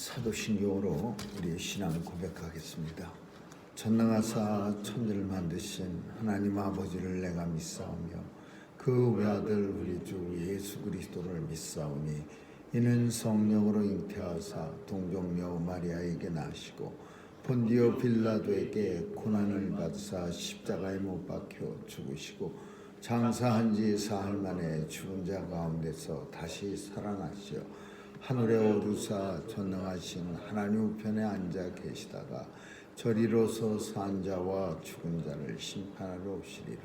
사도신경으로 우리의 신앙을 고백하겠습니다. 전능하사 천지를 만드신 하나님 아버지를 내가 믿사오며 그 외아들 우리 주 예수 그리스도를 믿사오니 이는 성령으로 잉태하사 동정녀 마리아에게 나시고 본디오 빌라도에게 고난을 받으사 십자가에 못 박혀 죽으시고 장사한 지 사흘 만에 죽은 자 가운데서 다시 살아나시어 하늘에 오르사 전능하신 하나님 우편에 앉아 계시다가 저리로서 산 자와 죽은 자를 심판하러 오시리라.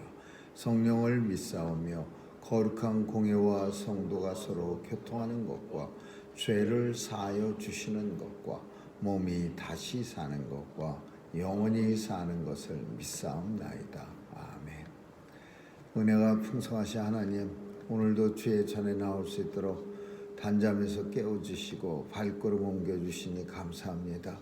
성령을 믿사오며 거룩한 공회와 성도가 서로 교통하는 것과 죄를 사하여 주시는 것과 몸이 다시 사는 것과 영원히 사는 것을 믿사옵나이다. 아멘. 은혜가 풍성하신 하나님, 오늘도 주의 전에 나올 수 있도록 단잠에서 깨워주시고 발걸음 옮겨주시니 감사합니다.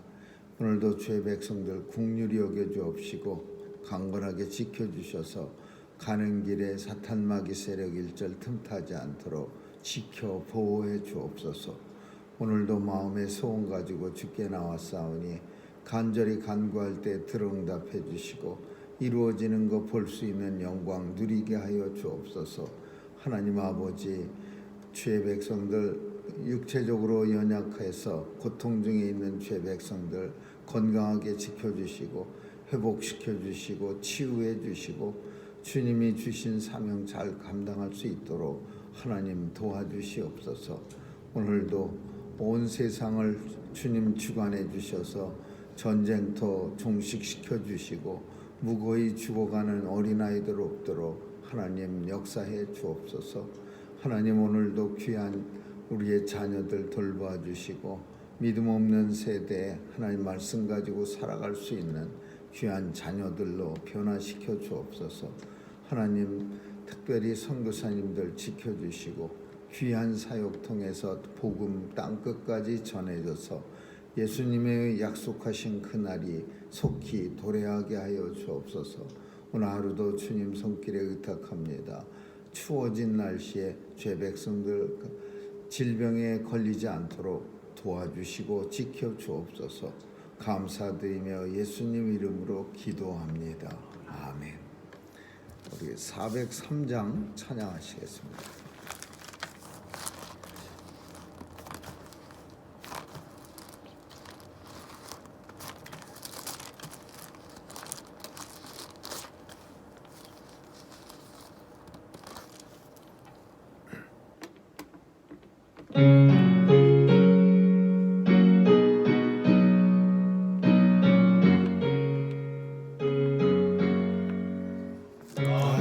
오늘도 주의 백성들 긍휼히 여겨주옵시고 강건하게 지켜주셔서 가는 길에 사탄 마귀 세력 일절 틈타지 않도록 지켜 보호해 주옵소서. 오늘도 마음의 소원 가지고 주께 나왔사오니 간절히 간구할 때 들응답해 주시고 이루어지는 것 볼 수 있는 영광 누리게 하여 주옵소서. 하나님 아버지, 주의 백성들 육체적으로 연약해서 고통 중에 있는 주의 백성들 건강하게 지켜주시고 회복시켜주시고 치유해 주시고 주님이 주신 사명 잘 감당할 수 있도록 하나님 도와주시옵소서. 오늘도 온 세상을 주님 주관해 주셔서 전쟁터 종식시켜 주시고 무고히 죽어가는 어린아이들 없도록 하나님 역사해 주옵소서. 하나님, 오늘도 귀한 우리의 자녀들 돌봐 주시고 믿음 없는 세대에 하나님 말씀 가지고 살아갈 수 있는 귀한 자녀들로 변화시켜 주옵소서. 하나님, 특별히 선교사님들 지켜주시고 귀한 사역 통해서 복음 땅끝까지 전해져서 예수님의 약속하신 그날이 속히 도래하게 하여 주옵소서. 오늘 하루도 주님 손길에 의탁합니다. 추워진 날씨에 죄 백성들 질병에 걸리지 않도록 도와주시고 지켜주옵소서. 감사드리며 예수님 이름으로 기도합니다. 아멘. 우리 403장 찬양하시겠습니다.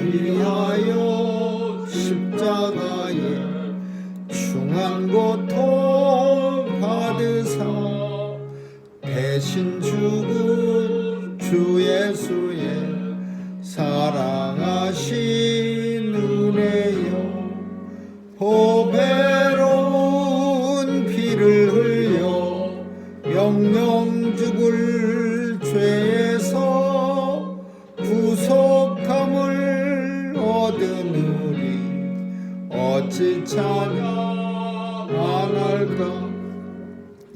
위하여 십자가에 중한 고통 받으사 대신 죽은 주 예수의 사랑하신 은혜여, 보배로운 피를 흘려 영영 죽을 죄에서 구속함을 얻은 우리 어찌 찬양 안 할까.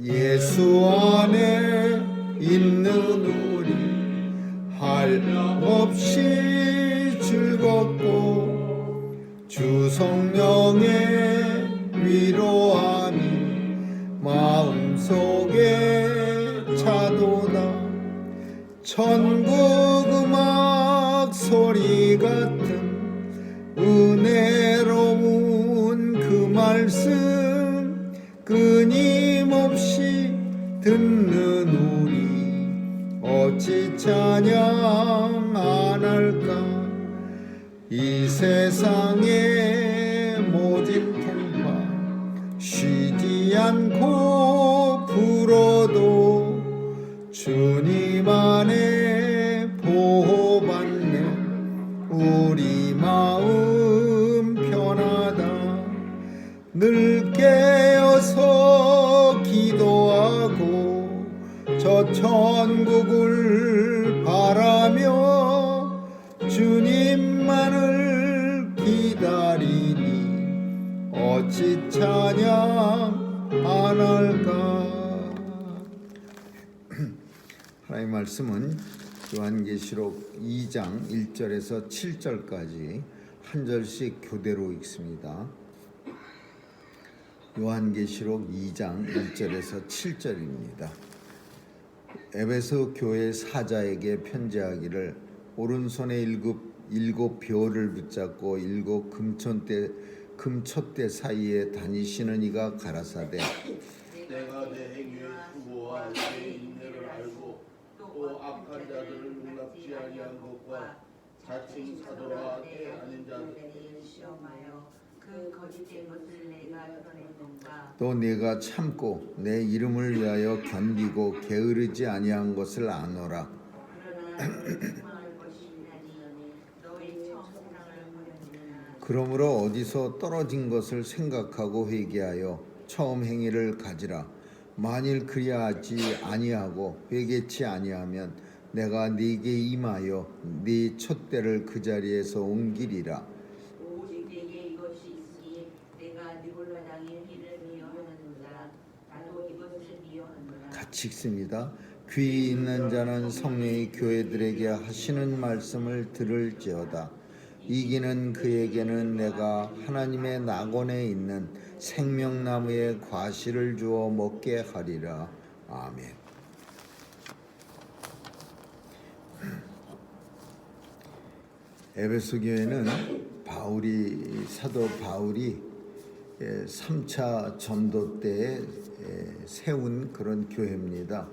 예수 안에 있는 우리 한없이 즐겁고 주 성령의 위로함이 마음속에 차도다. 천국 음악 소리 같은 은혜로운 그 말씀 끊임없이 듣는 우리 어찌 찬양 안 할까. 이 세상의 모진 통파 쉬지 않고 불어도 주님 안에 보호받는 우리 마음 편하다. 늘 깨어서 기도하고 저 천국을 바라며 주님만을 기다리니 어찌 찬양 안 할까. 하나님의 말씀은 요한계시록 2장 1절에서 7절까지 한 절씩 교대로 읽습니다. 요한계시록 2장 1절에서 7절입니다. 에베소 교회 사자에게 편지하기를 오른손에 일곱 벼를 붙잡고 일곱 금촛대 사이에 다니시는 이가 가라사대 내가 내 행위의 수고와 내 인내를 알고 또 악한 자들을 용납지 아니한 것과 자칭 사도라 때 아닌 자들을 시험하여 그 거짓된 것을 내가 드러냈는가. 또 내가 참고 내 이름을 위하여 견디고 게으르지 아니한 것을 아노라. 그러나 너의 것이라니 너의 처음 사랑을 버렸느냐. 그러므로 어디서 떨어진 것을 생각하고 회개하여 처음 행위를 가지라. 만일 그리하지 아니하고 회개치 아니하면 내가 네게 임하여 네 촛대를 그 자리에서 옮기리라. 오직 내게 이것이 있으니 내가 니골라 당의 일을 미워하는도다. 나도 이것을 미워하노라. 같이 읽습니다. 귀 있는 자는 성령이 교회들에게 하시는 말씀을 들을지어다. 이기는 그에게는 내가 하나님의 낙원에 있는 생명나무의 과실을 주어 먹게 하리라. 아멘. 에베소 교회는 사도 바울이 3차 전도 때에 세운 그런 교회입니다.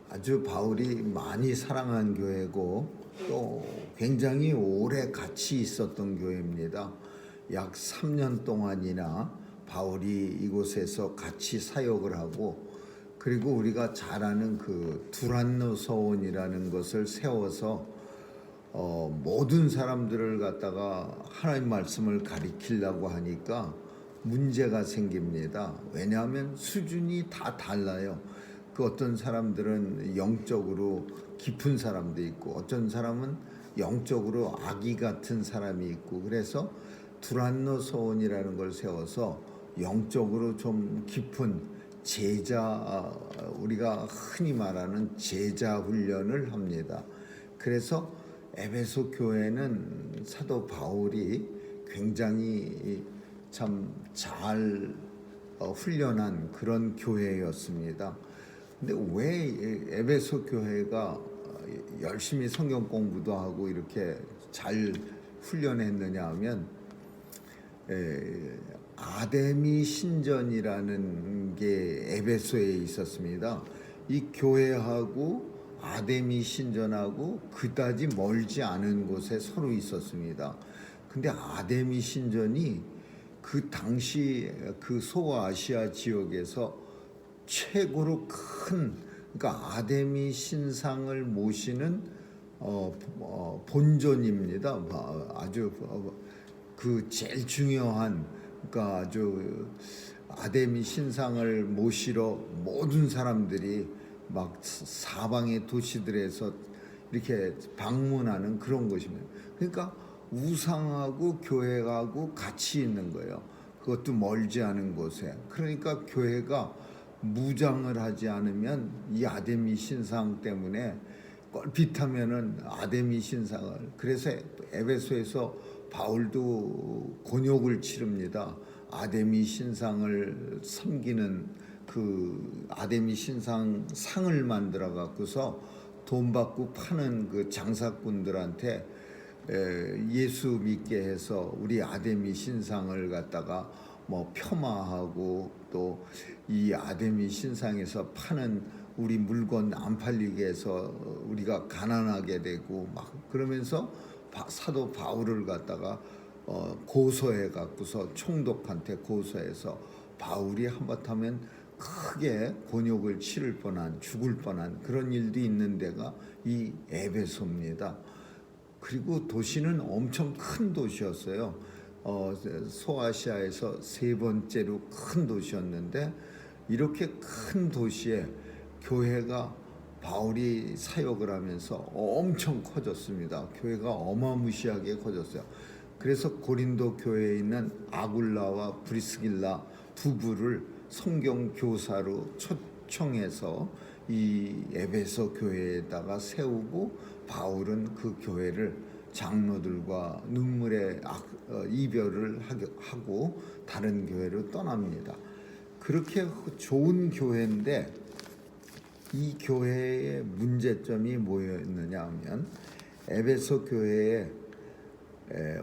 아주 바울이 많이 사랑한 교회고 또 굉장히 오래 같이 있었던 교회입니다. 약 3년 동안이나 바울이 이곳에서 같이 사역을 하고, 그리고 우리가 잘 아는 그 두란노 서원이라는 것을 세워서 모든 사람들을 갖다가 하나님 말씀을 가리키려고 하니까 문제가 생깁니다. 왜냐하면 수준이 다 달라요. 그 어떤 사람들은 영적으로 깊은 사람도 있고 어떤 사람은 영적으로 아기 같은 사람이 있고, 그래서 두란노 서원이라는 걸 세워서 영적으로 좀 깊은 제자, 우리가 흔히 말하는 제자 훈련을 합니다. 그래서 에베소 교회는 사도 바울이 굉장히 참 잘 훈련한 그런 교회였습니다. 근데 왜 에베소 교회가 열심히 성경 공부도 하고 이렇게 잘 훈련했느냐 하면, 아데미 신전이라는 게 에베소에 있었습니다. 이 교회하고 아데미 신전하고 그다지 멀지 않은 곳에 서로 있었습니다. 근데 아데미 신전이 그 당시 그 소아시아 지역에서 최고로 큰, 그러니까 아데미 신상을 모시는 본전입니다. 아주 그 제일 중요한, 그러니까 아주 아데미 신상을 모시러 모든 사람들이 막 사방의 도시들에서 이렇게 방문하는 그런 곳입니다. 그러니까 우상하고 교회하고 같이 있는 거예요. 그것도 멀지 않은 곳에. 그러니까 교회가 무장을 하지 않으면 이 아데미 신상 때문에 껄핏하면은 아데미 신상을, 그래서 에베소에서 바울도 곤욕을 치릅니다. 아데미 신상을 섬기는 그 아데미 신상 상을 만들어 갖고서 돈 받고 파는 그 장사꾼들한테 예수 믿게 해서 우리 아데미 신상을 갖다가 뭐 폄하하고 또 이 아데미 신상에서 파는 우리 물건 안 팔리게 해서 우리가 가난하게 되고 막 그러면서 사도 바울을 갖다가 고소해 갖고서 총독한테 고소해서 바울이 한바탕면 크게 곤욕을 치를 뻔한, 죽을 뻔한 그런 일도 있는 데가 이 에베소입니다. 그리고 도시는 엄청 큰 도시였어요. 소아시아에서 세 번째로 큰 도시였는데, 이렇게 큰 도시에 교회가 바울이 사역을 하면서 엄청 커졌습니다. 교회가 어마무시하게 커졌어요. 그래서 고린도 교회에 있는 아굴라와 브리스길라 두 부를 성경 교사로 초청해서 이 에베소 교회에다가 세우고 바울은 그 교회를 장로들과 눈물의 이별을 하고 다른 교회로 떠납니다. 그렇게 좋은 교회인데 이 교회의 문제점이 뭐였느냐 하면 에베소 교회에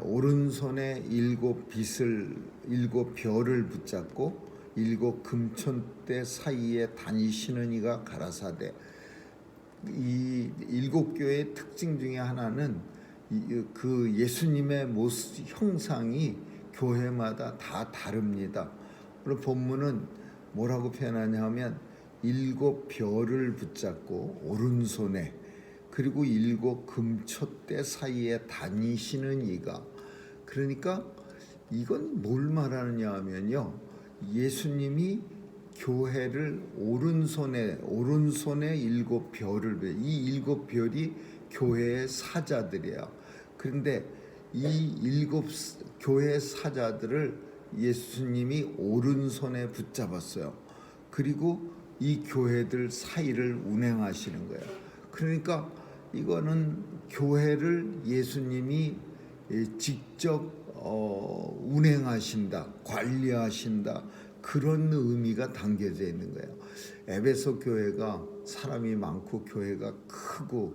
오른손에 7 별을 붙잡고 7 금천대 사이에 다니시는 이가 가라사대. 이 7교회의 특징 중에 하나는 그 예수님의 모습 형상이 교회마다 다 다릅니다. 오늘 본문은 뭐라고 표현하냐면 7 별을 붙잡고 오른손에 그리고 7 금촛대 사이에 다니시는 이가, 그러니까 이건 뭘 말하느냐 하면요, 예수님이 교회를 오른손에 7 별을, 이 7 별이 교회의 사자들이에요. 그런데 이 7 교회 사자들을 예수님이 오른손에 붙잡았어요. 그리고 이 교회들 사이를 운행하시는 거예요. 그러니까 이거는 교회를 예수님이 직접 운행하신다, 관리하신다, 그런 의미가 담겨져 있는 거예요. 에베소 교회가 사람이 많고 교회가 크고,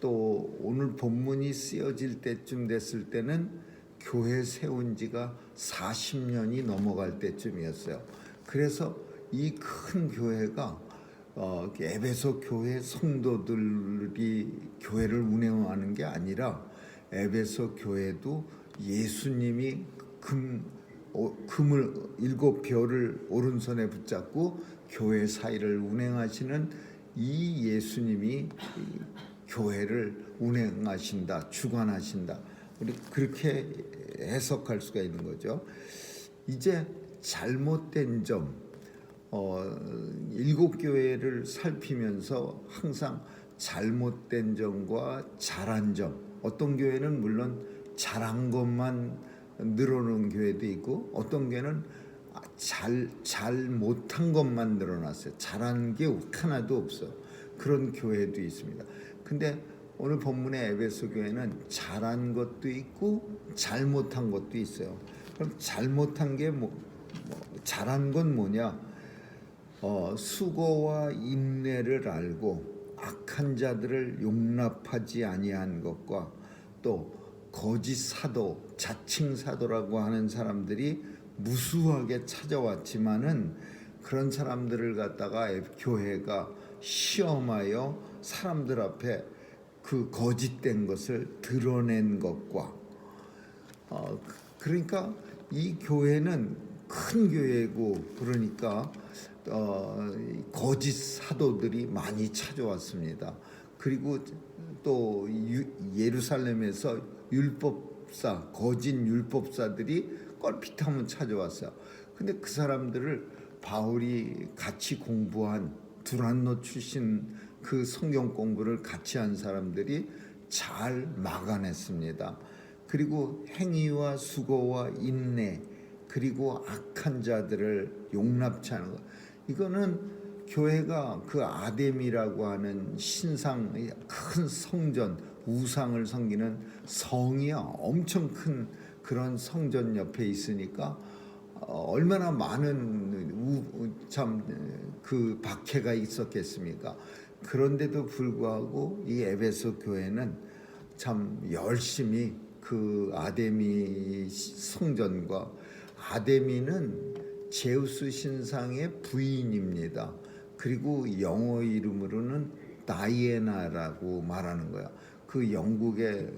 또 오늘 본문이 쓰여질 때쯤 됐을 때는 교회 세운 지가 40년이 넘어갈 때쯤이었어요. 그래서 이 큰 교회가 에베소 교회 성도들이 교회를 운영하는 게 아니라 에베소 교회도 예수님이 금을 7 별을 오른손에 붙잡고 교회 사이를 운행하시는 이 예수님이 교회를 운행하신다, 주관하신다. 우리 그렇게 해석할 수가 있는 거죠. 이제 잘못된 점, 7 교회를 살피면서 항상 잘못된 점과 잘한 점, 어떤 교회는 물론 잘한 것만 늘어놓은 교회도 있고, 어떤 교회는 잘 못한 것만 늘어났어요. 잘한 게 하나도 없어. 그런 교회도 있습니다. 근데 오늘 본문의 에베소 교회는 잘한 것도 있고 잘못한 것도 있어요. 그럼 잘못한 게 잘한 건 뭐냐? 수고와 인내를 알고 악한 자들을 용납하지 아니한 것과, 또 거짓 사도, 자칭 사도라고 하는 사람들이 무수하게 찾아왔지만은 그런 사람들을 갖다가 교회가 시험하여 사람들 앞에 그 거짓된 것을 드러낸 것과, 그러니까 이 교회는 큰 교회고, 그러니까 거짓 사도들이 많이 찾아왔습니다. 그리고 또 예루살렘에서 율법사, 거짓 율법사들이 껄핏하면 찾아왔어요. 근데 그 사람들을 바울이 같이 공부한 두란노 출신 그 성경 공부를 같이 한 사람들이 잘 막아냈습니다. 그리고 행위와 수고와 인내, 그리고 악한 자들을 용납치 않은 것, 이거는 교회가 그 아데미라고 하는 신상, 큰 성전, 우상을 섬기는 성이야, 엄청 큰 그런 성전 옆에 있으니까 얼마나 많은 그 박해가 있었겠습니까? 그런데도 불구하고 이 에베소 교회는 참 열심히 그 아데미 성전과, 아데미는 제우스 신상의 부인입니다. 그리고 영어 이름으로는 다이애나라고 말하는 거야. 그 영국의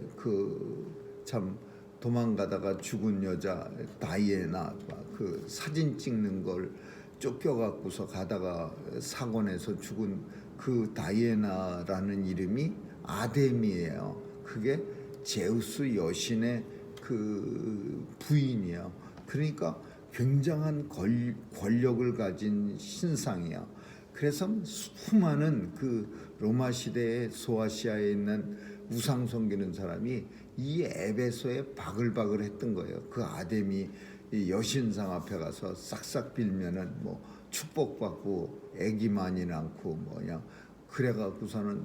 참 도망가다가 죽은 여자 다이애나가 그 사진 찍는 걸 쫓겨갖고서 가다가 사고 내서 죽은 그 다이애나라는 이름이 아데미예요. 그게 제우스 여신의 그 부인이에요. 그러니까 굉장한 권력을 가진 신상이야. 그래서 수많은 그 로마 시대의 소아시아에 있는 우상 섬기는 사람이 이 에베소에 바글바글 했던 거예요. 그 아데미 여신상 앞에 가서 싹싹 빌면은 축복받고 애기 많이 낳고 뭐냐 그래갖고서는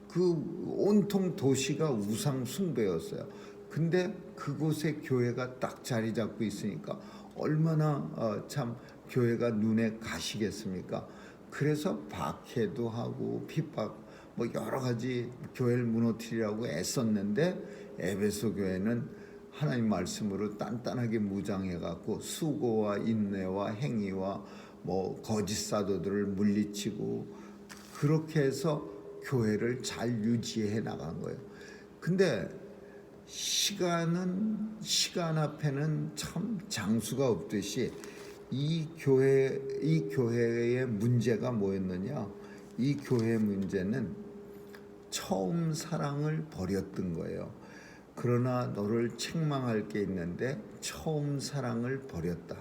그 온통 도시가 우상 숭배였어요. 근데 그곳에 교회가 딱 자리 잡고 있으니까 얼마나 참 교회가 눈에 가시겠습니까? 그래서 박해도 하고 핍박 뭐 여러 가지 교회를 무너뜨리라고 애썼는데 에베소 교회는 하나님 말씀으로 단단하게 무장해갖고 수고와 인내와 행위와 뭐 거짓 사도들을 물리치고 그렇게 해서 교회를 잘 유지해 나간 거예요. 근데 시간 앞에는 참 장수가 없듯이 이 교회의 문제가 뭐였느냐? 이 교회의 문제는 처음 사랑을 버렸던 거예요. 그러나 너를 책망할 게 있는데 처음 사랑을 버렸다.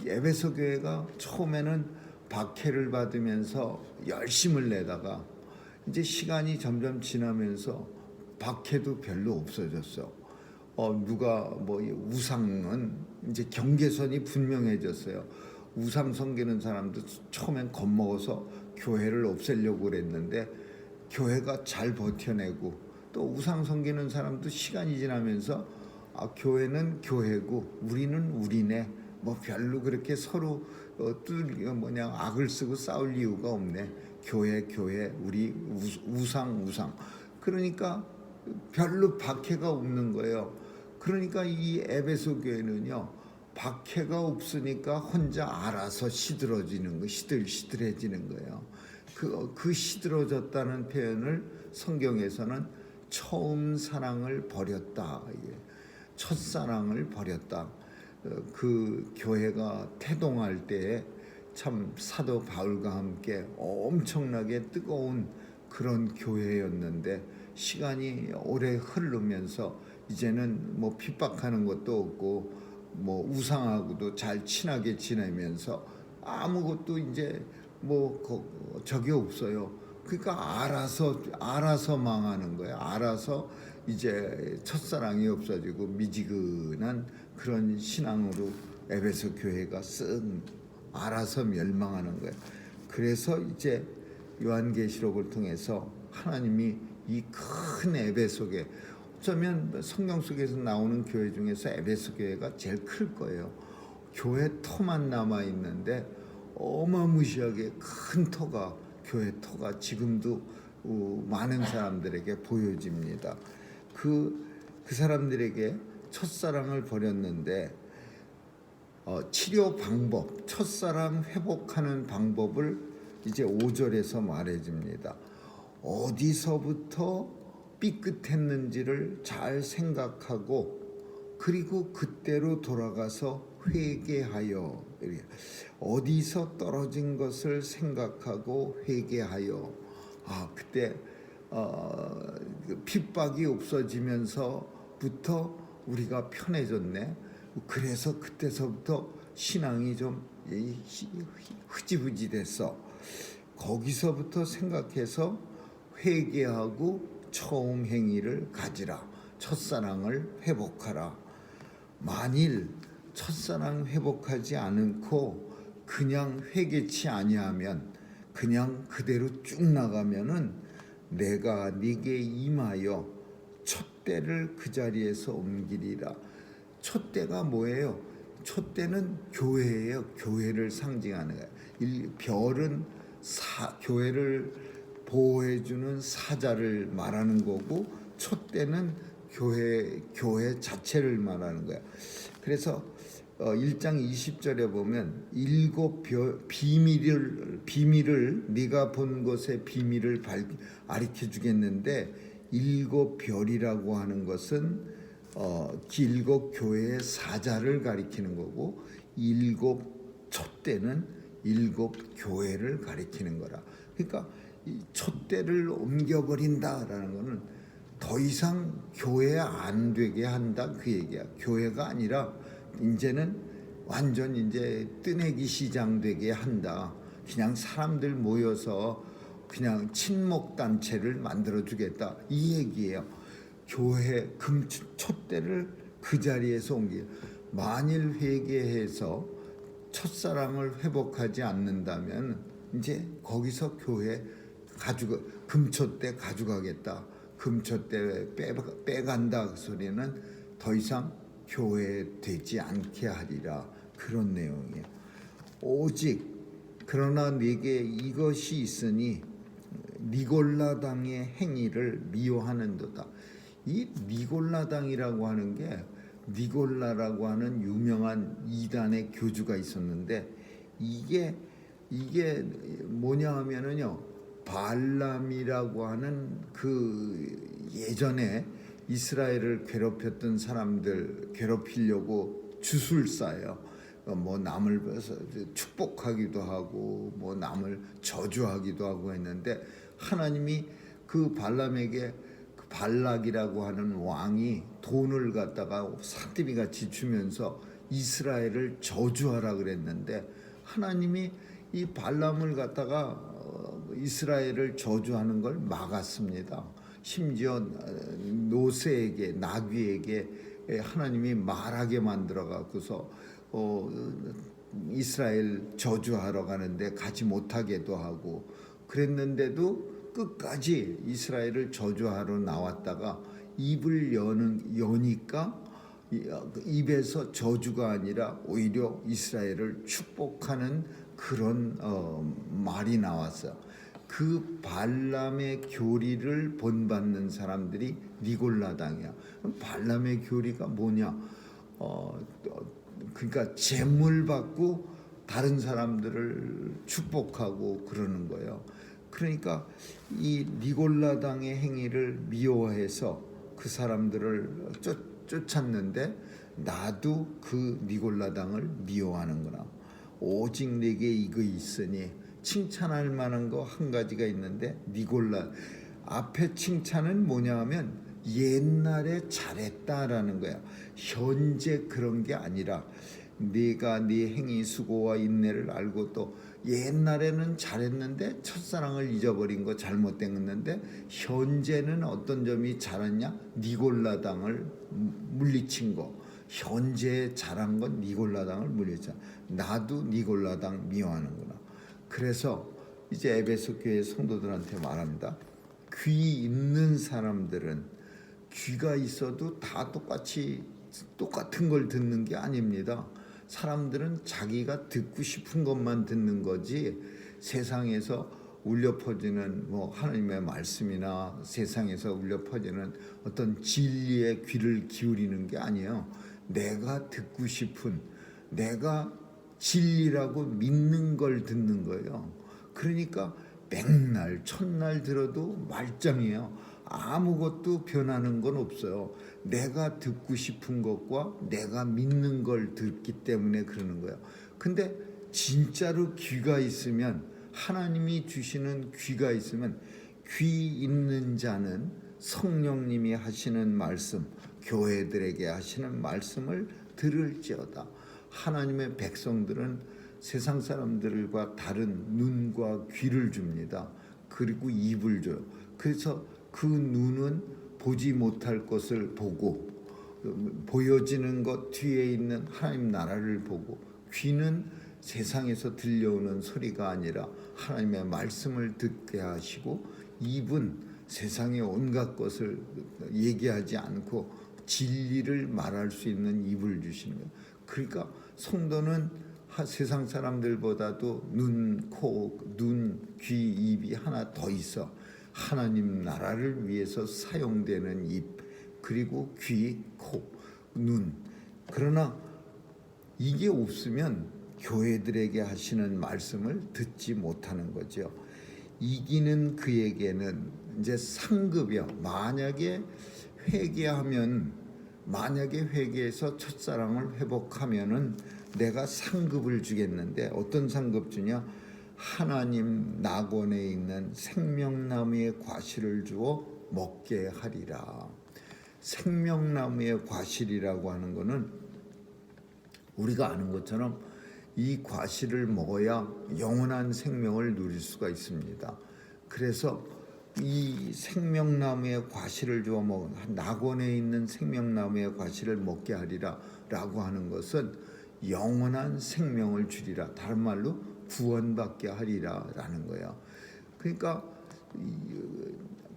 에베소 교회가 처음에는 박해를 받으면서 열심을 내다가 이제 시간이 점점 지나면서 박해도 별로 없어졌어. 누가 뭐 우상은 이제 경계선이 분명해졌어요. 우상 섬기는 사람도 처음엔 겁먹어서 교회를 없애려고 그랬는데 교회가 잘 버텨내고 또 우상 섬기는 사람도 시간이 지나면서 교회는 교회고 우리는 우리네. 뭐 별로 그렇게 서로 악을 쓰고 싸울 이유가 없네. 교회 우리 우상. 그러니까 별로 박해가 없는 거예요. 그러니까 이 에베소 교회는요. 박해가 없으니까 혼자 알아서 시들어지는 거, 시들해지는 거예요. 그 시들어졌다는 표현을 성경에서는 처음 사랑을 버렸다. 첫사랑을 버렸다. 그 교회가 태동할 때에 참 사도 바울과 함께 엄청나게 뜨거운 그런 교회였는데 시간이 오래 흐르면서 이제는 뭐 핍박하는 것도 없고 뭐 우상하고도 잘 친하게 지내면서 아무것도 이제 뭐 적이 없어요. 그러니까 알아서 망하는 거예요. 알아서 이제 첫사랑이 없어지고 미지근한 그런 신앙으로 에베소 교회가 쓱 알아서 멸망하는 거예요. 그래서 이제 요한계시록을 통해서 하나님이 이 큰 에베소 교회, 어쩌면 성경 속에서 나오는 교회 중에서 에베소 교회가 제일 클 거예요. 교회 터만 남아 있는데 어마무시하게 큰 터가, 교회 터가 지금도 많은 사람들에게 보여집니다. 그 사람들에게 첫사랑을 버렸는데 치료 방법, 첫사랑 회복하는 방법을 이제 5절에서 말해줍니다. 어디서부터 삐끗했는지를 잘 생각하고 그리고 그때로 돌아가서 회개하여. 어디서 떨어진 것을 생각하고 회개하여. 그때 핍박이 없어지면서부터 우리가 편해졌네. 그래서 그때서부터 신앙이 좀 흐지부지 됐어. 거기서부터 생각해서 회개하고 처음 행위를 가지라. 첫사랑을 회복하라. 만일 첫사랑 회복하지 않고 그냥 회개치 아니하면 그냥 그대로 쭉 나가면은 내가 네게 임하여 촛대를 그 자리에서 옮기리라. 촛대가 뭐예요? 촛대는 교회예요. 교회를 상징하는 거예요. 별은 교회를 보호해주는 사자를 말하는 거고 촛대는 교회 자체를 말하는 거예요. 그래서 1장 20절에 보면 일곱 비밀을 네가 본 것의 비밀을 가르쳐 주겠는데 일곱 별이라고 하는 것은 일곱 교회의 사자를 가리키는 거고 일곱 촛대는 일곱 교회를 가리키는 거라. 그러니까 이 촛대를 옮겨버린다라는 거는 더 이상 교회 안 되게 한다 그 얘기야. 교회가 아니라 이제는 완전 이제 뜨내기 시장 되게 한다. 그냥 사람들 모여서 그냥 친목 단체를 만들어 주겠다 이 얘기예요. 교회 촛대를 그 자리에서 옮기. 만일 회개해서 첫사랑을 회복하지 않는다면 이제 거기서 교회 금초대 가져가겠다. 금초대 빼간다. 그 소리는 더 이상 교회 되지 않게 하리라. 그런 내용이에요. 오직 그러나 네게 이것이 있으니 니골라당의 행위를 미워하는도다. 이 니골라당이라고 하는 게 니골라라고 하는 유명한 이단의 교주가 있었는데 이게 뭐냐 하면은요, 발람이라고 하는 그 예전에 이스라엘을 괴롭혔던 사람들 괴롭히려고 주술사예요. 뭐 남을 축복하기도 하고 뭐 남을 저주하기도 하고 했는데 하나님이 그 발람에게 그 발락이라고 하는 왕이 돈을 갖다가 산더미 같이 주면서 이스라엘을 저주하라 그랬는데 하나님이 이 발람을 갖다가 이스라엘을 저주하는 걸 막았습니다. 심지어 노새에게 나귀에게 하나님이 말하게 만들어 갖고서 이스라엘 저주하러 가는데 가지 못하게도 하고 그랬는데도 끝까지 이스라엘을 저주하러 나왔다가 입을 여니까 입에서 저주가 아니라 오히려 이스라엘을 축복하는 그런 말이 나왔어요. 그 발람의 교리를 본받는 사람들이 니골라당이야. 발람의 교리가 뭐냐? 그러니까 재물 받고 다른 사람들을 축복하고 그러는 거예요. 그러니까 이 니골라당의 행위를 미워해서 그 사람들을 쫓았는데 나도 그 니골라당을 미워하는구나. 오직 내게 이거 있으니 칭찬할 만한 거 한 가지가 있는데 니골라 앞에 칭찬은 뭐냐 하면 옛날에 잘했다라는 거야. 현재 그런 게 아니라 네가 네 행위 수고와 인내를 알고 또 옛날에는 잘했는데 첫사랑을 잊어버린 거 잘못됐는데 현재는 어떤 점이 잘했냐? 니골라당을 물리친 거. 현재 잘한 건 니골라당을 물리쳤다. 나도 니골라당 미워하는구나. 그래서 이제 에베소 교회 성도들한테 말합니다. 귀 있는 사람들은 귀가 있어도 다 똑같은 걸 듣는 게 아닙니다. 사람들은 자기가 듣고 싶은 것만 듣는 거지 세상에서 울려 퍼지는 뭐 하나님의 말씀이나 세상에서 울려 퍼지는 어떤 진리의 귀를 기울이는 게 아니에요. 내가 듣고 싶은 내가 진리라고 믿는 걸 듣는 거예요. 그러니까 백날 첫날 들어도 말짱이에요. 아무것도 변하는 건 없어요. 내가 듣고 싶은 것과 내가 믿는 걸 듣기 때문에 그러는 거예요. 근데 진짜로 귀가 있으면 하나님이 주시는 귀가 있으면 귀 있는 자는 성령님이 하시는 말씀, 교회들에게 하시는 말씀을 들을지어다. 하나님의 백성들은 세상 사람들과 다른 눈과 귀를 줍니다. 그리고 입을 줘요. 그래서 그 눈은 보지 못할 것을 보고 보여지는 것 뒤에 있는 하나님 나라를 보고 귀는 세상에서 들려오는 소리가 아니라 하나님의 말씀을 듣게 하시고 입은 세상의 온갖 것을 얘기하지 않고 진리를 말할 수 있는 입을 주시는 거예요. 그러니까 성도는 세상 사람들보다도 눈, 코, 눈, 귀, 입이 하나 더 있어. 하나님 나라를 위해서 사용되는 입, 그리고 귀, 코, 눈. 그러나 이게 없으면 교회들에게 하시는 말씀을 듣지 못하는 거죠. 이기는 그에게는 이제 상급이요. 만약에 회개해서 첫사랑을 회복하면은 내가 상급을 주겠는데 어떤 상급 주냐? 하나님 낙원에 있는 생명나무의 과실을 주어 먹게 하리라. 생명나무의 과실이라고 하는 거는 우리가 아는 것처럼 이 과실을 먹어야 영원한 생명을 누릴 수가 있습니다. 그래서 이 생명나무의 과실을 주어 먹은 낙원에 있는 생명나무의 과실을 먹게 하리라 라고 하는 것은 영원한 생명을 주리라. 다른 말로 구원받게 하리라라는 거예요. 그러니까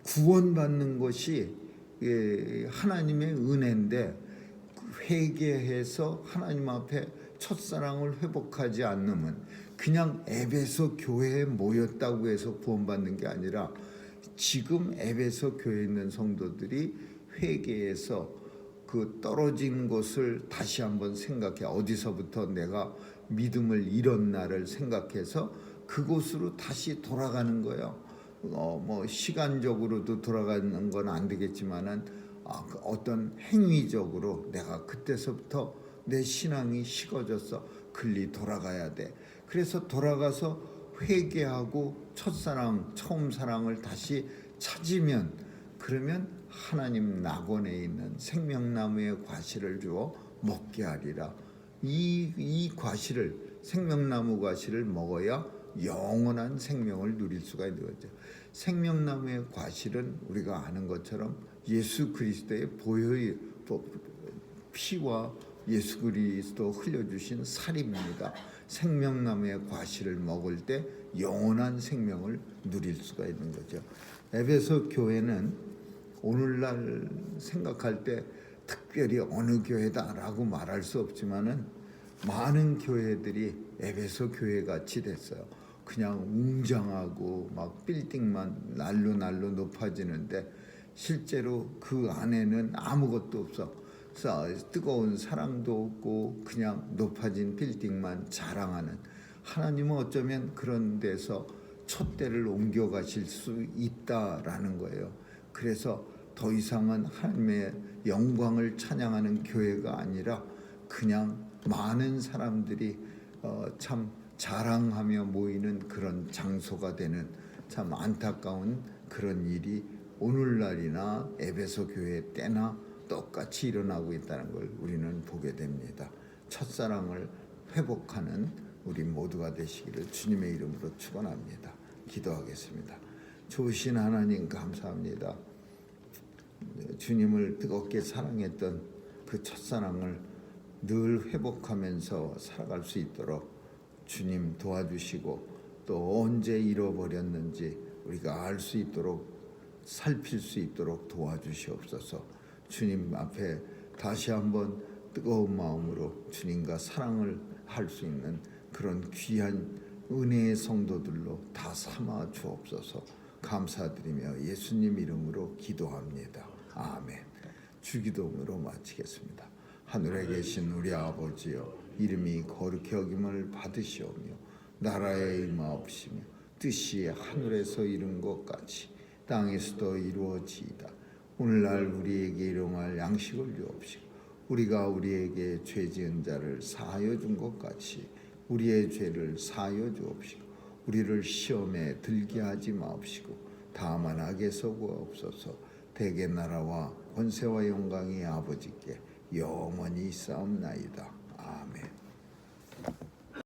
구원받는 것이 하나님의 은혜인데 회개해서 하나님 앞에 첫사랑을 회복하지 않으면 그냥 에베소 교회에 모였다고 해서 구원받는 게 아니라 지금 에베소 교회에 있는 성도들이 회개해서 그 떨어진 것을 다시 한번 생각해, 어디서부터 내가 믿음을 잃었나를 생각해서 그곳으로 다시 돌아가는 거예요. 뭐 시간적으로도 돌아가는 건 안 되겠지만은 어떤 행위적으로 내가 그때서부터 내 신앙이 식어져서 글리 돌아가야 돼. 그래서 돌아가서 회개하고 첫사랑, 처음 사랑을 다시 찾으면, 그러면 하나님 낙원에 있는 생명나무의 과실을 주어 먹게 하리라. 이 과실을, 생명나무 과실을 먹어야 영원한 생명을 누릴 수가 있는 거죠. 생명나무의 과실은 우리가 아는 것처럼 예수 그리스도의 보혈의 피와 예수 그리스도 흘려주신 살입니다. 생명나무의 과실을 먹을 때 영원한 생명을 누릴 수가 있는 거죠. 에베소 교회는 오늘날 생각할 때 특별히 어느 교회다라고 말할 수 없지만은 많은 교회들이 에베소 교회 같이 됐어요. 그냥 웅장하고 막 빌딩만 날로 높아지는데 실제로 그 안에는 아무것도 없어. 뜨거운 사랑도 없고 그냥 높아진 빌딩만 자랑하는, 하나님은 어쩌면 그런 데서 촛대를 옮겨가실 수 있다라는 거예요. 그래서 더 이상은 하나님의 영광을 찬양하는 교회가 아니라 그냥 많은 사람들이 참 자랑하며 모이는 그런 장소가 되는 참 안타까운 그런 일이 오늘날이나 에베소 교회 때나 똑같이 일어나고 있다는 걸 우리는 보게 됩니다. 첫사랑을 회복하는 우리 모두가 되시기를 주님의 이름으로 축원합니다. 기도하겠습니다. 좋으신 하나님 감사합니다. 주님을 뜨겁게 사랑했던 그 첫사랑을 늘 회복하면서 살아갈 수 있도록 주님 도와주시고, 또 언제 잃어버렸는지 우리가 알 수 있도록, 살필 수 있도록 도와주시옵소서. 주님 앞에 다시 한번 뜨거운 마음으로 주님과 사랑을 할 수 있는 그런 귀한 은혜의 성도들로 다 삼아 주옵소서. 감사드리며 예수님 이름으로 기도합니다. 아멘. 주기도문으로 마치겠습니다. 하늘에 계신 우리 아버지여, 이름이 거룩히 여김을 받으시오며 나라의 임하옵시며 뜻이 하늘에서 이룬 것 같이 땅에서도 이루어지이다. 오늘날 우리에게 일용할 양식을 주옵시고 우리가 우리에게 죄 지은 자를 사하여 준 것 같이 우리의 죄를 사하여 주옵시고 우리를 시험에 들게 하지 마옵시고 다만 악에서 구하옵소서. 대개 나라와 권세와 영광이 아버지께 영원히 있사옵나이다.